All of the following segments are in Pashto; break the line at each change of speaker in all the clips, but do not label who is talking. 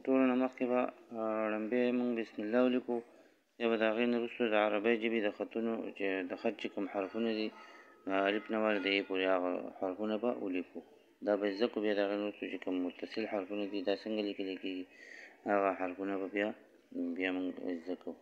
ټولو نه مخکې به ړمبې مونږ بسم الله ولیکو، بیا به د هغې نه وروسته د عربۍ ژبې د خطونو چې د خط چې کوم حرفونه دي الف نه ول د ای پورې هغه حرفونه به ولیکو. دا به زده کړو. بیا د هغې نه وروسته چې کوم متصل حرفونه دي دا څنګه لیکلی کېږي هغه حرفونه به بیا مونږ زده کوو.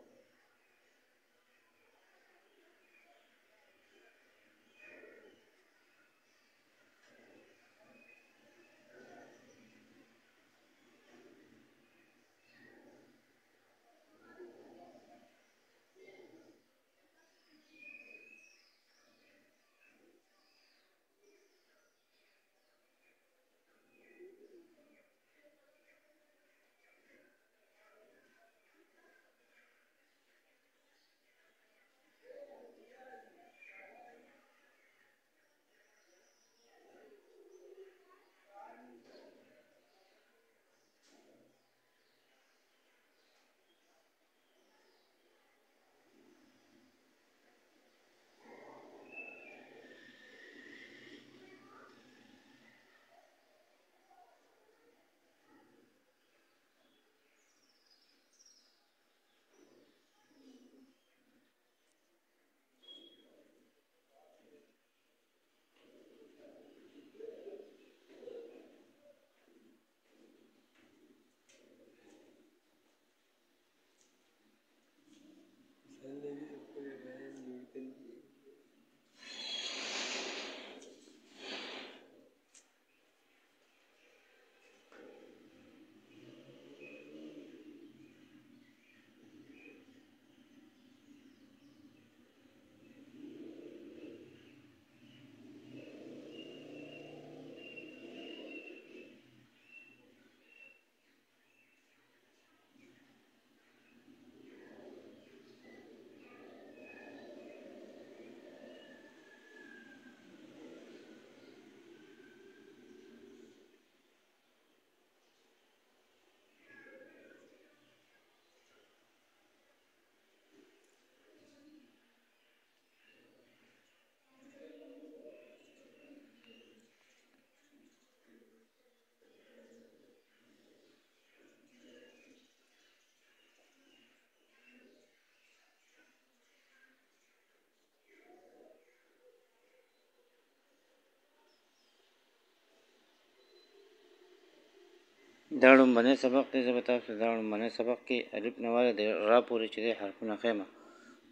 دا لومبنی سبق دی. زه به تاسو دا لومبنی سبق کې الف نه واله د را پورې چې دی حرفونه ښیم.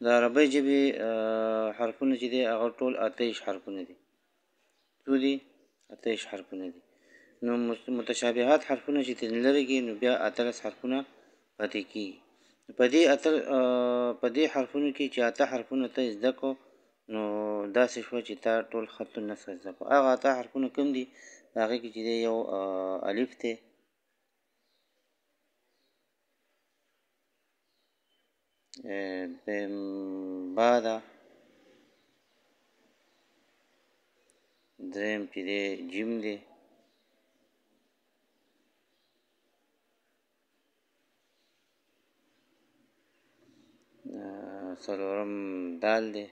د عربۍ ژبې حرفونه چې دی هغه ټول 28 حرفونه دي. څو دي؟ 28 حرفونه دي. نو متشابهات حرفونه چې ترې لرې نو بیا 18 حرفونه پاتې کېږي. په دې حرفونو کې چې 8 حرفونه ته زده کړو نو داسې شوه چې تا ټول خط النسخ زده کړو. هغه 8 حرفونه کوم دي؟ د هغې کې چې دی یو الف دی، با ده، دریم چې دی جیم دی، څلورم دال دی،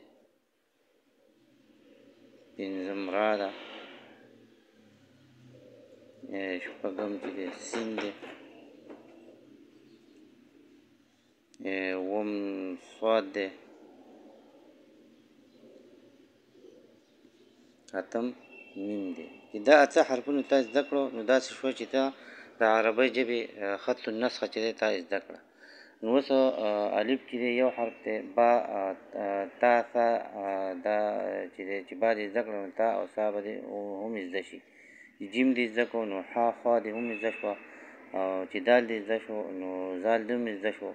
پنځم را ده، شپږم چې دی سین دی، اووم صاد دی، اتم میم دی. چې دا 8 حرفونه تا زده کړو نو داسې شوه چې تا د عربۍ ژبې خط النسخ چې دی تا زده کړه. نو اوس الف چې دی یو حرف دی، با تا ثا دا چې دی چې با دې زده کړه نو تا او سا به دې هم زده شي. جیم دې زده کړو نو ح خا دې هم زده شوه، او چې دال دې زده شو نو زال دې هم زده شو،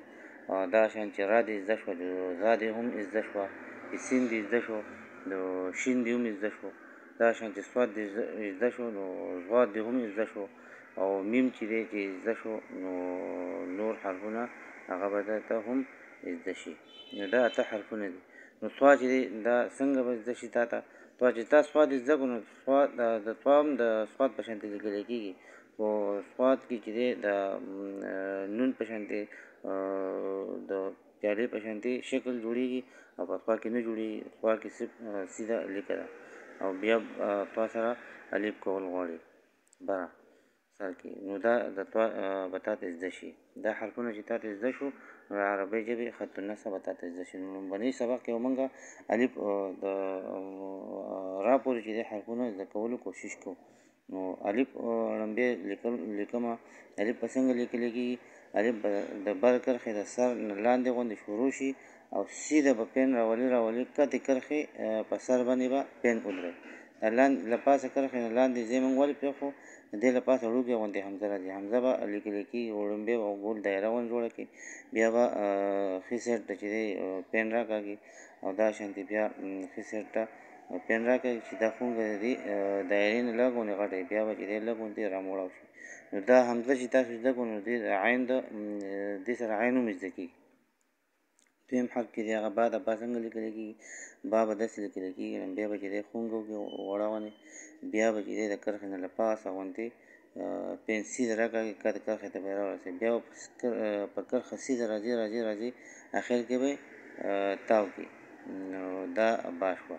دا شان چې را دې زده شوه نو زا دې هم زده شوه، سین دې زده شو نو شین دې هم زده شو، دا شان چې صاد دې زده شو نو ضاد دې هم زده شو، او میم چې دی چې زده شو نو نور حرفونه هغه به درته هم زده شي. نو دا 8 حرفونه دي. نو صاد چې دی دا څنګه به زده شي تا ته؟ چې تا صاد زده کړو نو صاد د طا هم د صاد په شانتې لیکلی کېږي، خو صاد کې چې دی د نون په شانتې د پیالې په شانتې شکل جوړېږي او په طا کې نه جوړېږي. طا کې صرف سیده لیکه ده او بیا طا سره الف کول غواړي. بره سر کې. نو دا د طا به تا ته زده شي. دا حرفونه چې تا ته زده شو نو د عربۍ ژبې خط النسخ به تا ته زده شي. نو لومبنی سبق کې به مونږ الف د را پورې چې دی حرفونه زده کولو کوشش کوو. نو الف لمبې لیکمه. الف به څنګه لیکل کېږي؟ الف به د بر کرښې د سر نه لاندې غوندې شروع شي او سیده به پین راولي کتې کرښې په سر باندې به پین ودرېږي. له پاسه کرښې نه لاندې ځای مونږ ولې پرېښو؟ د دې له پاسه وړوکی غوندې حمزه راځي. حمزه به لیکل کېږي وړومبی به ګول دایره غوندې جوړه کړي، بیا به ښي سایډ ته چې دی پین راکاږي او دا شانتې بیا ښي سایډ ته پین راکاږي چې دا خونګه د دې دایرې نه لږ غوندې غټه وي، بیا به چې دی لږ غوندې راموړاو شي. نو دا حمزه چې تاسو زده کړو نو دې سره عین هم زده کېږي. دویم حرف چې دی هغه با ده. با څنګه لیکل کېږي؟ با به داسې لیکل کېږي بیا به چې دی خونګه وکړي وړه غوندې، بیا به چې دی د کرښې نه له پاسه غوندې پین سیده راکاږي کتې کرښې ته به یې راورسوي، بیا به په کرښه سیده راځي اخر کې به تاو کړي. نو دا با شوه.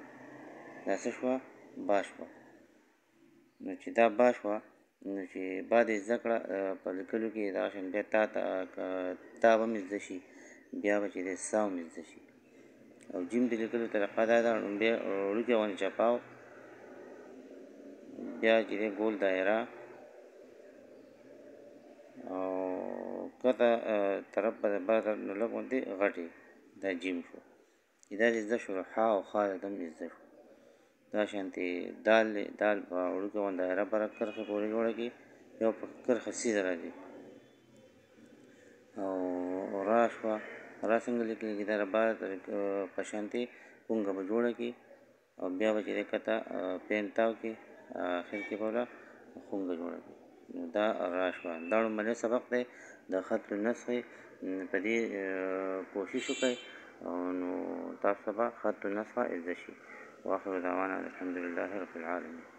دا څه شوه؟ با شوه. نو چې دا با شوه نو چې با دې زده کړه په لیکلو کې دغه شان بیا تا به مې زده شي، بیا به چې دی سا مې زده شي. او جیم د لیکلو طریقه دا ده لومبی وړوکی غوندې چپاو، بیا چې دی ګول دایره او کته طرف به د بر طرف نه لږ غوندې غټ وي. دا جیم شو. چې دا دې زده شو ح او خا دم دې زده شو. دا شانتې دال په وړوکې غوندې دایره پر کرښې پورې جوړه کړي، بیا په کرښه سیده راځي. او را شوه. را څنګه لیکل کېږي؟ دا با په شانتې پونګه به جوړه کړي او بیا به چې دی کته پین تاو کړي، اخر کې به خونګه جوړه کړي. نو دا را شوه. دا لومړنی سبق دی د خط النسخ. په دې کوشش وکړئ نو تاسو به خط النسخ زده شي. واخر دعوانا الحمد لله رب العالمين.